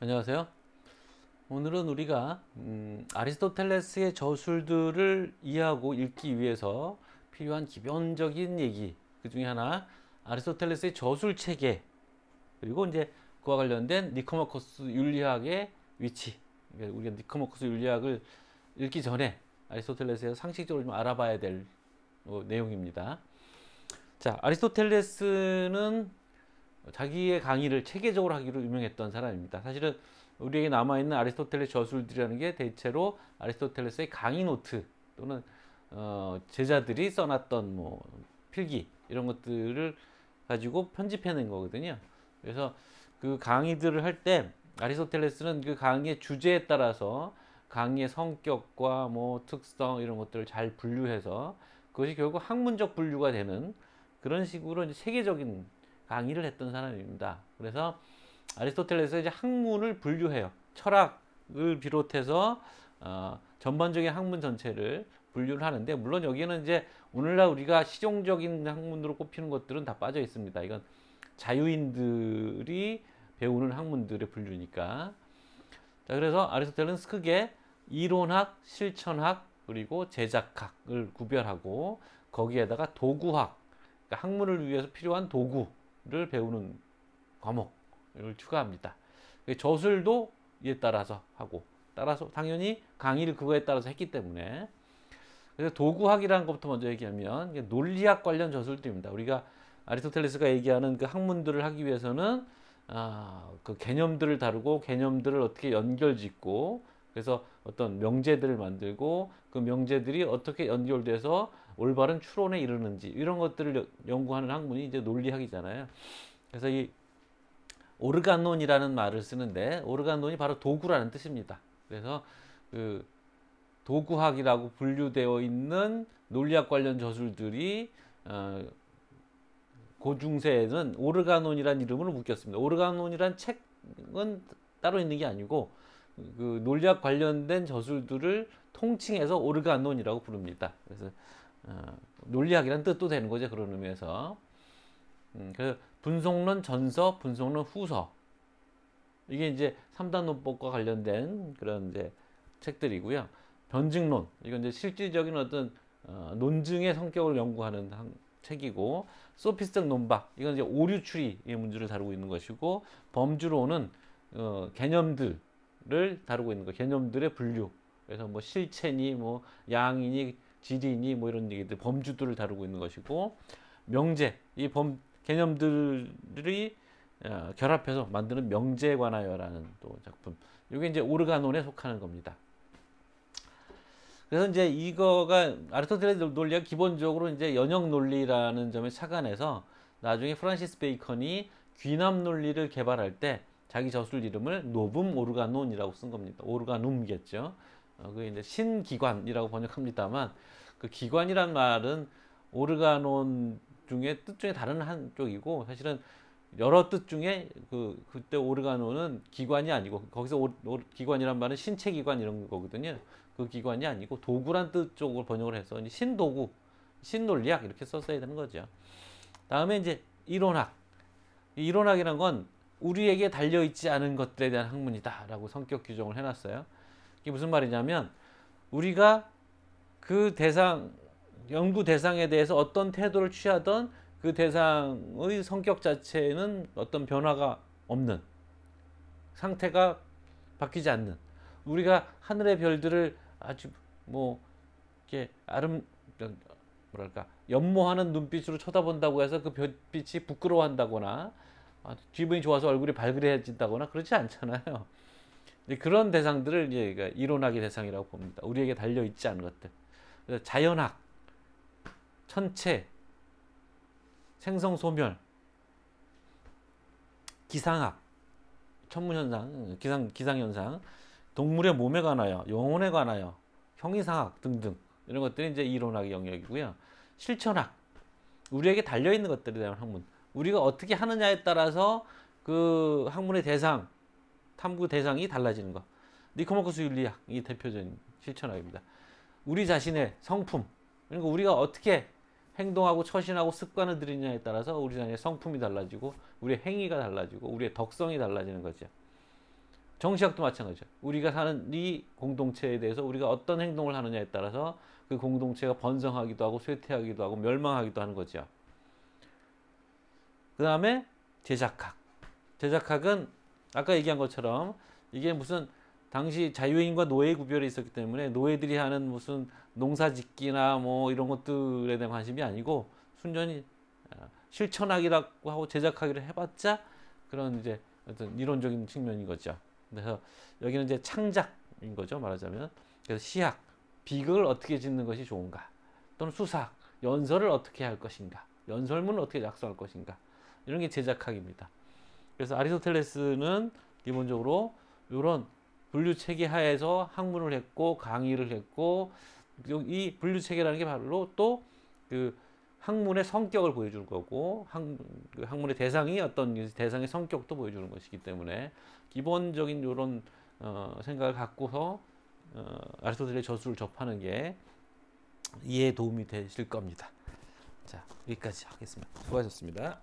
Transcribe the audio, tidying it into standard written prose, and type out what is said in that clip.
안녕하세요. 오늘은 우리가 아리스토텔레스의 저술들을 이해하고 읽기 위해서 필요한 기본적인 얘기, 그 중에 하나 아리스토텔레스의 저술 체계, 그리고 이제 그와 관련된 니코마코스 윤리학의 위치. 그러니까 우리가 니코마코스 윤리학을 읽기 전에 아리스토텔레스에서 상식적으로 좀 알아봐야 될 내용입니다. 자, 아리스토텔레스는 자기의 강의를 체계적으로 하기로 유명했던 사람입니다. 사실은 우리에게 남아있는 아리스토텔레스 저술들이라는 게 대체로 아리스토텔레스의 강의 노트 또는 제자들이 써놨던 뭐 필기 이런 것들을 가지고 편집해낸 거거든요. 그래서 그 강의들을 할 때 아리스토텔레스는 그 강의의 주제에 따라서 강의의 성격과 뭐 특성 이런 것들을 잘 분류해서 그것이 결국 학문적 분류가 되는 그런 식으로 이제 체계적인 강의를 했던 사람입니다. 그래서 아리스토텔레스가 이제 학문을 분류해요. 철학을 비롯해서 전반적인 학문 전체를 분류를 하는데, 물론 여기에는 이제 오늘날 우리가 실용적인 학문으로 꼽히는 것들은 다 빠져 있습니다. 이건 자유인들이 배우는 학문들의 분류니까. 자, 그래서 아리스토텔레스는 크게 이론학, 실천학, 그리고 제작학을 구별하고 거기에다가 도구학, 그러니까 학문을 위해서 필요한 도구를 배우는 과목을 추가합니다. 저술도 이에 따라서 하고, 따라서 당연히 강의를 그거에 따라서 했기 때문에. 그래서 도구학이라는 것부터 먼저 얘기하면 논리학 관련 저술들입니다. 우리가 아리스토텔레스가 얘기하는 그 학문들을 하기 위해서는 그 개념들을 다루고 개념들을 어떻게 연결짓고, 그래서 어떤 명제들을 만들고 그 명제들이 어떻게 연결돼서 올바른 추론에 이르는지 이런 것들을 연구하는 학문이 이제 논리학이잖아요. 그래서 이 오르간론이라는 말을 쓰는데, 오르간론이 바로 도구라는 뜻입니다. 그래서 그 도구학이라고 분류되어 있는 논리학 관련 저술들이 고중세에는 오르가논이라는 이름으로 묶였습니다. 오르가논이란 책은 따로 있는 게 아니고 그 논리학 관련된 저술들을 통칭해서 오르가논이라고 부릅니다. 그래서 논리학이라는 뜻도 되는 거죠. 그런 의미에서. 그래서 분속론 전서, 분속론 후서, 이게 이제 3단 논법과 관련된 그런 이제 책들이고요. 변증론, 이건 이제 실질적인 어떤 논증의 성격을 연구하는 책이고, 소피스적 논박, 이건 이제 오류 추리의 문제를 다루고 있는 것이고, 범주론은 개념들을 다루고 있는 거, 개념들의 분류. 그래서 뭐 실체니, 뭐 양이니, 질이니, 뭐 이런 얘기들, 범주들을 다루고 있는 것이고, 명제, 이 개념들이 결합해서 만드는 명제에 관하여라는 또 작품. 이게 이제 오르가논에 속하는 겁니다. 그래서 이제 이거가 아리스토텔레스 논리가 기본적으로 이제 연역 논리라는 점에 착안해서 나중에 프란시스 베이컨이 귀납 논리를 개발할 때 자기 저술 이름을 노붑 오르가논이라고 쓴 겁니다. 오르가눔이겠죠. 그게 이제 신기관이라고 번역합니다만, 그 기관이란 말은 오르가논 중에 뜻 중에 다른 한쪽이고, 사실은 여러 뜻 중에 그때 오르가논은 기관이 아니고, 거기서 기관이란 말은 신체 기관 이런 거거든요. 그 기관이 아니고 도구란 뜻 쪽으로 번역을 해서 신도구, 신논리학 이렇게 썼어야 되는 거죠. 다음에 이제 이론학. 이론학이란 건 우리에게 달려있지 않은 것들에 대한 학문이다라고 성격 규정을 해놨어요. 이게 무슨 말이냐면, 우리가 그 연구 대상에 대해서 어떤 태도를 취하던 그 대상의 성격 자체는 어떤 변화가 없는, 상태가 바뀌지 않는, 우리가 하늘의 별들을 아주 뭐 이렇게 뭐랄까 연모하는 눈빛으로 쳐다본다고 해서 그 별빛이 부끄러워한다거나 기분이 좋아서 얼굴이 발그레해진다거나 그렇지 않잖아요. 그런 대상들을 이제 이론학의 대상이라고 봅니다. 우리에게 달려 있지 않은 것들. 그래서 자연학, 천체, 생성 소멸, 기상학, 천문현상, 기상현상, 동물의 몸에 관하여, 영혼에 관하여, 형이상학 등등 이런 것들이 이제 이론학의 영역이고요. 실천학, 우리에게 달려있는 것들에 대한 학문, 우리가 어떻게 하느냐에 따라서 그 학문의 대상, 탐구 대상이 달라지는 것. 니코마코스 윤리학이 대표적인 실천학입니다. 우리 자신의 성품, 그러니까 우리가 어떻게 행동하고 처신하고 습관을 들이냐에 따라서 우리 자신의 성품이 달라지고 우리의 행위가 달라지고 우리의 덕성이 달라지는 거죠. 정치학도 마찬가지죠. 우리가 사는 이 공동체에 대해서 우리가 어떤 행동을 하느냐에 따라서 그 공동체가 번성하기도 하고 쇠퇴하기도 하고 멸망하기도 하는 거죠. 그 다음에 제작학. 제작학은 아까 얘기한 것처럼 이게 무슨 당시 자유인과 노예 구별이 있었기 때문에 노예들이 하는 무슨 농사짓기나 뭐 이런 것들에 대한 관심이 아니고 순전히 실천하기라고 하고 제작하기를 해봤자 그런 이제 어떤 이론적인 측면인 거죠. 그래서 여기는 이제 창작인 거죠, 말하자면. 그래서 시학, 비극을 어떻게 짓는 것이 좋은가, 또는 수사학, 연설을 어떻게 할 것인가, 연설문을 어떻게 작성할 것인가, 이런 게 제작학입니다. 그래서 아리스토텔레스는 기본적으로 이런 분류 체계 하에서 학문을 했고 강의를 했고, 이 분류 체계라는 게 바로 또 그 학문의 성격을 보여주는 거고, 그 학문의 대상이 어떤 대상의 성격도 보여주는 것이기 때문에 기본적인 이런 생각을 갖고서 아리스토텔의 저술을 접하는 게 이해에 도움이 되실 겁니다. 자, 여기까지 하겠습니다. 수고하셨습니다.